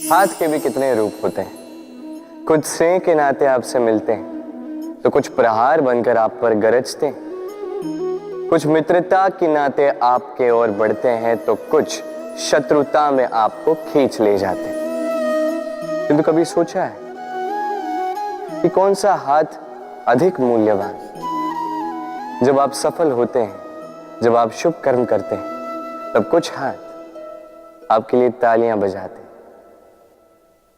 हाथ के भी कितने रूप होते हैं। कुछ स्नेह के नाते आपसे मिलते हैं तो कुछ प्रहार बनकर आप पर गरजते हैं। कुछ मित्रता के नाते आपके ओर बढ़ते हैं तो कुछ शत्रुता में आपको खींच ले जाते हैं। किंतु कभी सोचा है कि कौन सा हाथ अधिक मूल्यवान? जब आप सफल होते हैं, जब आप शुभ कर्म करते हैं, तब कुछ हाथ आपके लिए तालियां बजाते हैं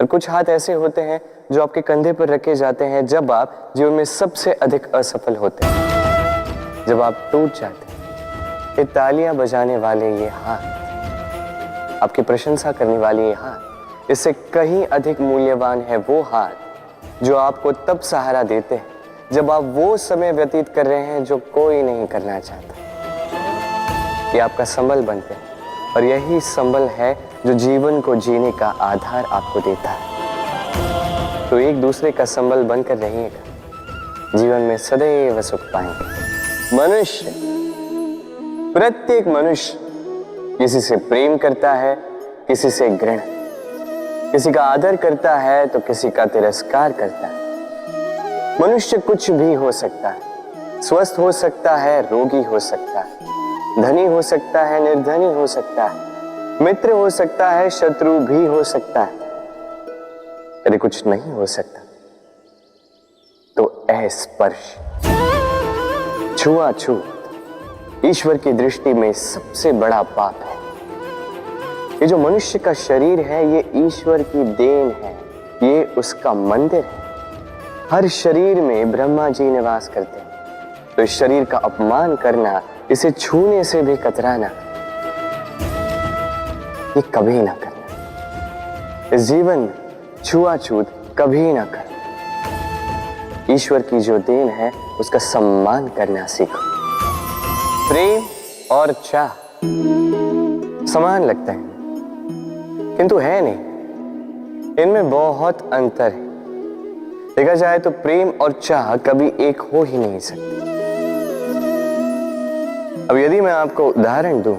और कुछ हाथ ऐसे होते हैं जो आपके कंधे पर रखे जाते हैं जब आप जीवन में सबसे अधिक असफल होते हैं, जब आप टूट जाते हैं। ये तालियां बजाने वाले ये हाथ, आपकी प्रशंसा करने वाले ये हाथ, इससे कहीं अधिक मूल्यवान है वो हाथ जो आपको तब सहारा देते हैं जब आप वो समय व्यतीत कर रहे हैं जो कोई नहीं करना चाहता। ये आपका संबल बनते हैं और यही संबल है जो जीवन को जीने का आधार आपको देता है। तो एक दूसरे का संबल बनकर रहिएगा, जीवन में सदैव सुख पाएंगे। मनुष्य, प्रत्येक मनुष्य किसी से प्रेम करता है, किसी से घृणा, किसी का आदर करता है तो किसी का तिरस्कार करता है। मनुष्य कुछ भी हो सकता है, स्वस्थ हो सकता है, रोगी हो सकता है, धनी हो सकता है, निर्धनी हो सकता है, मित्र हो सकता है, शत्रु भी हो सकता है। यदि कुछ नहीं हो सकता तो अस्पर्श, छुआछूत ईश्वर की दृष्टि में सबसे बड़ा पाप है। ये जो मनुष्य का शरीर है ये ईश्वर की देन है, ये उसका मंदिर है। हर शरीर में ब्रह्मा जी निवास करते हैं, तो इस शरीर का अपमान करना, इसे छूने से भी कतराना, ये कभी ना करना। इस जीवन में छुआछूत कभी ना करना। ईश्वर की जो देन है उसका सम्मान करना सीखो। प्रेम और चाह समान लगता है किंतु है नहीं, इनमें बहुत अंतर है। देखा जाए तो प्रेम और चाह कभी एक हो ही नहीं सकते। अब यदि मैं आपको उदाहरण दूं,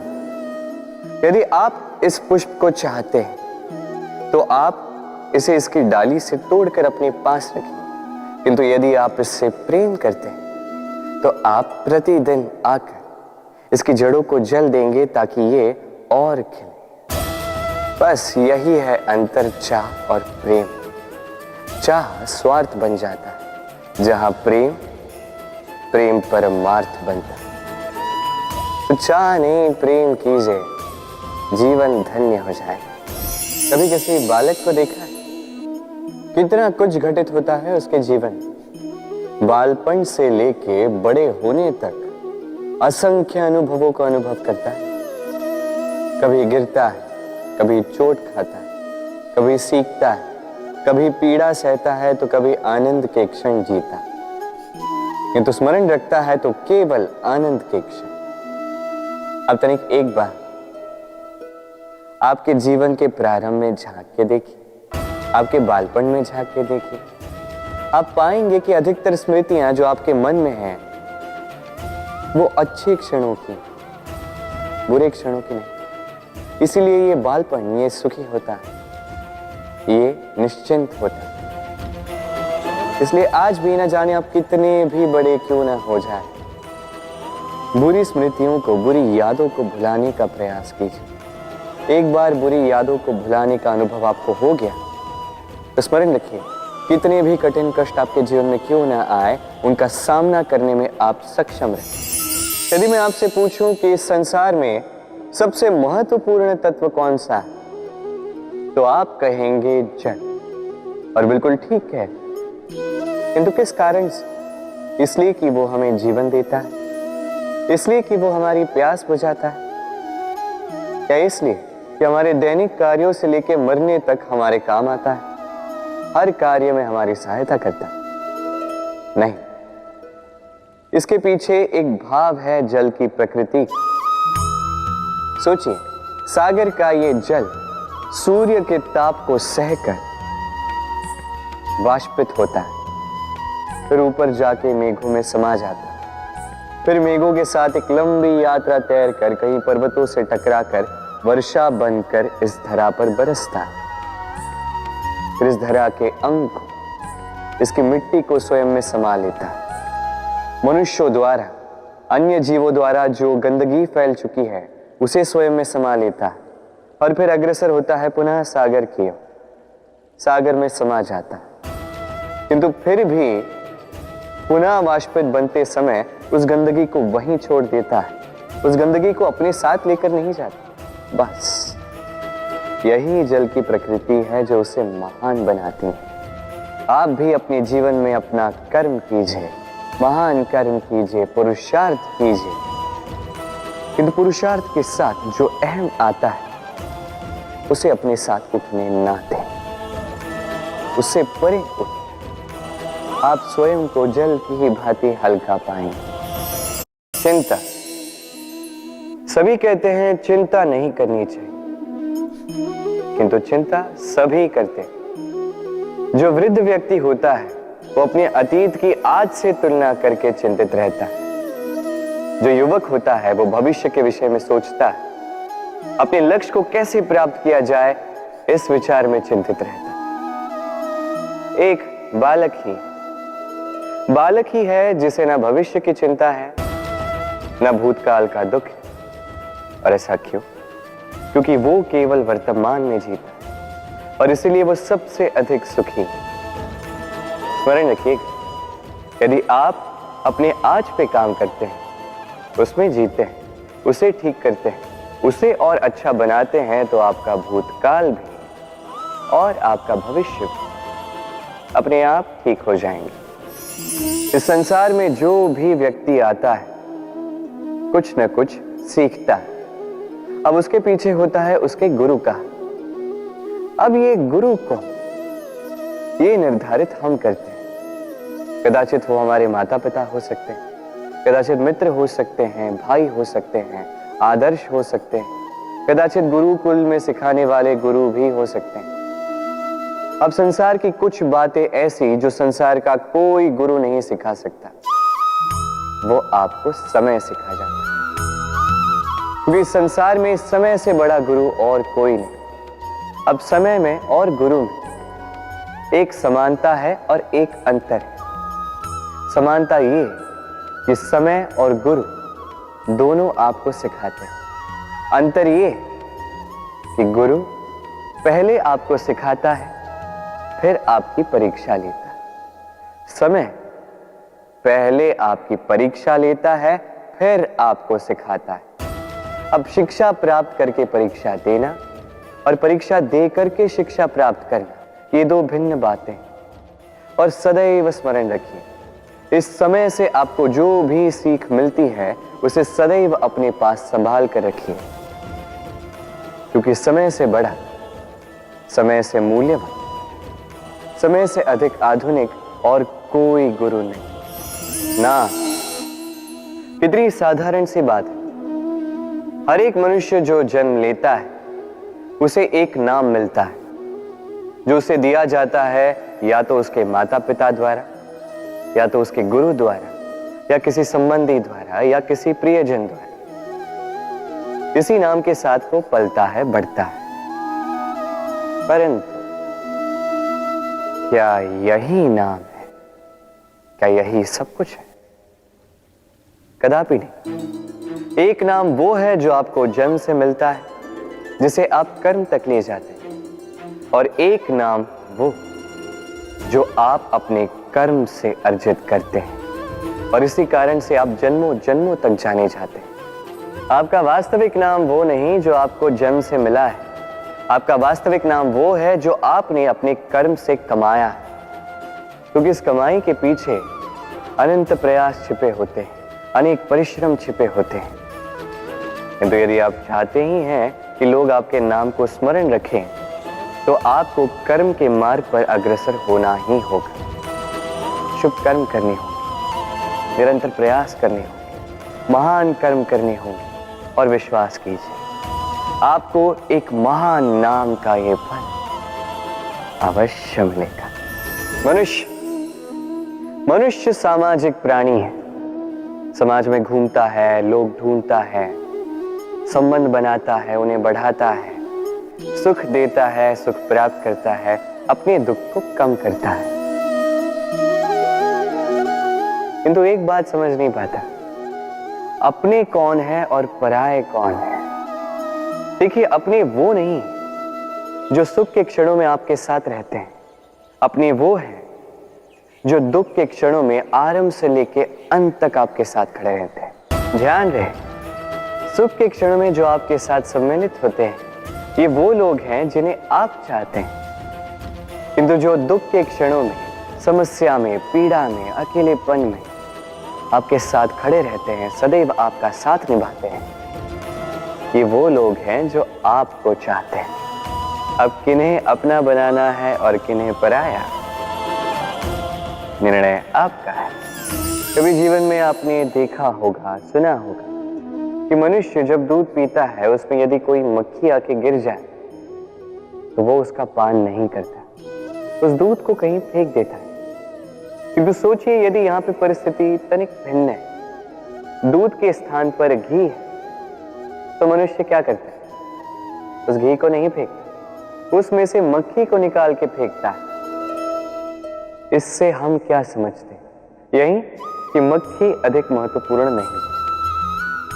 यदि आप इस पुष्प को चाहते हैं तो आप इसे इसकी डाली से तोड़कर अपने पास रखें, किंतु यदि आप इससे प्रेम करते हैं तो आप प्रतिदिन आकर इसकी जड़ों को जल देंगे ताकि ये और खिले। बस यही है अंतर चाह और प्रेम। चाह स्वार्थ बन जाता है, जहां प्रेम परमार्थ बनता है। तो चाह नहीं, प्रेम कीजिए, जीवन धन्य हो जाए। कभी किसी बालक को देखा है? कितना कुछ घटित होता है उसके जीवन, बालपन से लेके बड़े होने तक असंख्य अनुभवों का अनुभव करता है। कभी गिरता है, कभी चोट खाता है, कभी सीखता है, कभी पीड़ा सहता है तो कभी आनंद के क्षण जीता। किंतु स्मरण रखता है तो केवल आनंद के क्षण। अब तनिक एक बार आपके जीवन के प्रारंभ में झांक के देखिए, आपके बालपन में झांक के देखिए, आप पाएंगे कि अधिकतर स्मृतियां जो आपके मन में हैं वो अच्छे क्षणों की, बुरे क्षणों की नहीं। इसीलिए ये बालपन, ये सुखी होता है, ये निश्चिंत होता है। इसलिए आज भी न जाने आप कितने भी बड़े क्यों ना हो जाए, बुरी स्मृतियों को, बुरी यादों को भुलाने का प्रयास कीजिए। एक बार बुरी यादों को भुलाने का अनुभव आपको हो गया तो स्मरण रखिए, कितने भी कठिन कष्ट आपके जीवन में क्यों ना आए, उनका सामना करने में आप सक्षम रहे। यदि मैं आपसे पूछूं कि इस संसार में सबसे महत्वपूर्ण तत्व कौन सा है, तो आप कहेंगे जल। और बिल्कुल ठीक है, किंतु किस कारण से? इसलिए कि वो हमें जीवन देता है, इसलिए कि वो हमारी प्यास बुझाता है, या इसलिए कि हमारे दैनिक कार्यों से लेकर मरने तक हमारे काम आता है, हर कार्य में हमारी सहायता करता है? नहीं, इसके पीछे एक भाव है जल की प्रकृति। सोचिए, सागर का ये जल सूर्य के ताप को सहकर वाष्पित होता है, फिर ऊपर जाके मेघों में समा जाता है, फिर मेघों के साथ एक लंबी यात्रा तैर कर कहीं पर्वतों से टकराकर वर्षा बनकर इस धरा पर बरसता है। फिर इस धरा के अंग को, इसकी मिट्टी को स्वयं में समा लेता है। मनुष्यों द्वारा, अन्य जीवों द्वारा जो गंदगी फैल चुकी है उसे स्वयं में समा लेता है और फिर अग्रसर होता है पुनः सागर की ओर, सागर में समा जाता है। किंतु फिर भी पुनः वाष्पित बनते समय उस गंदगी को वहीं छोड़ देता है, उस गंदगी को अपने साथ लेकर नहीं जाता। बस यही जल की प्रकृति है जो उसे महान बनाती है। आप भी अपने जीवन में अपना कर्म कीजिए, महान कर्म कीजिए, पुरुषार्थ कीजिए, किंतु पुरुषार्थ के साथ जो अहम आता है उसे अपने साथ उठने ना दें, उससे परे उठें। आप स्वयं को जल की ही भांति हल्का पाएंगे। चिंता, सभी कहते हैं चिंता नहीं करनी चाहिए, किंतु चिंता सभी करते हैं। जो वृद्ध व्यक्ति होता है वो अपने अतीत की आज से तुलना करके चिंतित रहता है। जो युवक होता है वो भविष्य के विषय में सोचता है, अपने लक्ष्य को कैसे प्राप्त किया जाए इस विचार में चिंतित रहता है। एक बालक ही है जिसे ना भविष्य की चिंता है, ना भूतकाल का दुख। और ऐसा क्यों? क्योंकि वो केवल वर्तमान में जीता है और इसीलिए वो सबसे अधिक सुखी। स्मरण रखिएगा, यदि आप अपने आज पे काम करते हैं, उसमें जीते हैं, उसे ठीक करते हैं, उसे और अच्छा बनाते हैं, तो आपका भूतकाल भी और आपका भविष्य भी अपने आप ठीक हो जाएंगे। इस संसार में जो भी व्यक्ति आता है कुछ न कुछ सीखता है। अब उसके पीछे होता है उसके गुरु का। अब ये गुरु को ये निर्धारित हम करते हैं। कदाचित वो हमारे माता पिता हो सकते हैं, कदाचित मित्र हो सकते हैं, भाई हो सकते हैं, आदर्श हो सकते हैं, कदाचित गुरुकुल में सिखाने वाले गुरु भी हो सकते हैं। अब संसार की कुछ बातें ऐसी जो संसार का कोई गुरु नहीं सिखा सकता, वो आपको समय सिखा जाता है। क्योंकि संसार में समय से बड़ा गुरु और कोई नहीं। अब समय में और गुरु में एक समानता है और एक अंतर है। समानता ये कि समय और गुरु दोनों आपको सिखाते हैं। अंतर ये कि गुरु पहले आपको सिखाता है, फिर आपकी परीक्षा लेता है। समय पहले आपकी परीक्षा लेता है, फिर आपको सिखाता है। अब शिक्षा प्राप्त करके परीक्षा देना और परीक्षा दे करके शिक्षा प्राप्त करना, ये दो भिन्न बातें। और सदैव स्मरण रखिए, इस समय से आपको जो भी सीख मिलती है उसे सदैव अपने पास संभाल कर रखिए, क्योंकि समय से बड़ा, समय से मूल्यवान, समय से अधिक आधुनिक और कोई गुरु नहीं ना। कितनी साधारण सी बात है। हर एक मनुष्य जो जन्म लेता है उसे एक नाम मिलता है, जो उसे दिया जाता है या तो उसके माता पिता द्वारा, या तो उसके गुरु द्वारा, या किसी संबंधी द्वारा, या किसी प्रियजन द्वारा। इसी नाम के साथ वो पलता है, बढ़ता है। परंतु क्या यही नाम है? क्या यही सब कुछ है? कदापि नहीं। एक नाम वो है जो आपको जन्म से मिलता है, जिसे आप कर्म तक ले जाते हैं, और एक नाम वो जो आप अपने कर्म से अर्जित करते हैं, और इसी कारण से आप जन्मों जन्मों तक जाने जाते हैं। आपका वास्तविक नाम वो नहीं जो आपको जन्म से मिला है, आपका वास्तविक नाम वो है जो आपने अपने कर्म से कमाया है। क्योंकि इस कमाई के पीछे अनंत प्रयास छिपे होते हैं, अनेक परिश्रम छिपे होते हैं। किंतु यदि आप चाहते ही हैं कि लोग आपके नाम को स्मरण रखें, तो आपको कर्म के मार्ग पर अग्रसर होना ही होगा। शुभ कर्म करने होंगे, निरंतर प्रयास करने होंगे, महान कर्म करने होंगे, और विश्वास कीजिए आपको एक महान नाम का ये फल अवश्य मिलेगा। मनुष्य सामाजिक प्राणी है, समाज में घूमता है, लोग ढूंढता है, संबंध बनाता है, उन्हें बढ़ाता है, सुख देता है, सुख प्राप्त करता है, अपने दुख को कम करता है। किंतु एक बात समझ नहीं पाता, अपने कौन है और पराये कौन है। देखिए, अपने वो नहीं जो सुख के क्षणों में आपके साथ रहते हैं, अपने वो है जो दुख के क्षणों में आरंभ से लेके अंत तक आपके साथ खड़े रहते हैं। ध्यान रहे, सुख के क्षणों में जो आपके साथ सम्मिलित होते हैं, ये वो लोग हैं जिन्हें आप चाहते हैं। किंतु जो दुख के क्षणों में, समस्या में, पीड़ा में, अकेलेपन में आपके साथ खड़े रहते हैं, सदैव आपका साथ निभाते हैं, ये वो लोग हैं जो आपको चाहते हैं। अब किन्हें अपना बनाना है और किन्हें पराया, निर्णय आपका है। कभी जीवन में आपने देखा होगा, सुना होगा कि मनुष्य जब दूध पीता है, उसमें यदि कोई मक्खी आके गिर जाए तो वो उसका पान नहीं करता, उस दूध को कहीं फेंक देता है। किंतु सोचिए, यदि यहाँ पे परिस्थिति तनिक भिन्न है, दूध के स्थान पर घी है, तो मनुष्य क्या करता है? उस घी को नहीं फेंकता, उसमें से मक्खी को निकाल के फेंकता है। इससे हम क्या समझते? यही कि मक्खी अधिक महत्वपूर्ण नहीं,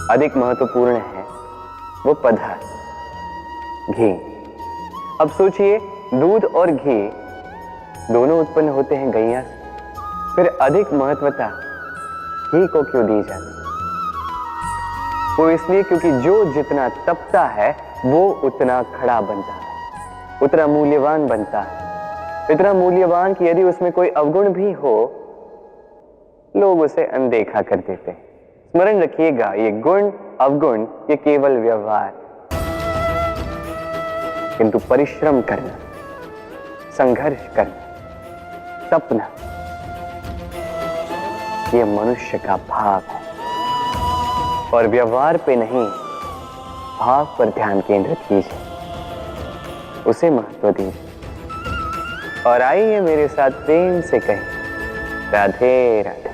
अधिक महत्वपूर्ण है वो पदार्थ घी। अब सोचिए, दूध और घी दोनों उत्पन्न होते हैं गैया से, फिर अधिक महत्वता घी को क्यों दी जाती? वो इसलिए क्योंकि जो जितना तपता है वो उतना खड़ा बनता है, उतना मूल्यवान बनता है, इतना मूल्यवान कि यदि उसमें कोई अवगुण भी हो, लोग उसे अनदेखा कर देते हैं। स्मरण रखिएगा, ये गुण अवगुण ये केवल व्यवहार, किंतु परिश्रम करना, संघर्ष करना, तपना, ये मनुष्य का भाव है। और व्यवहार पे नहीं, भाव पर ध्यान केंद्रित कीजिए, उसे महत्व दीजिए। और आइए मेरे साथ प्रेम से कहें, राधे राधे।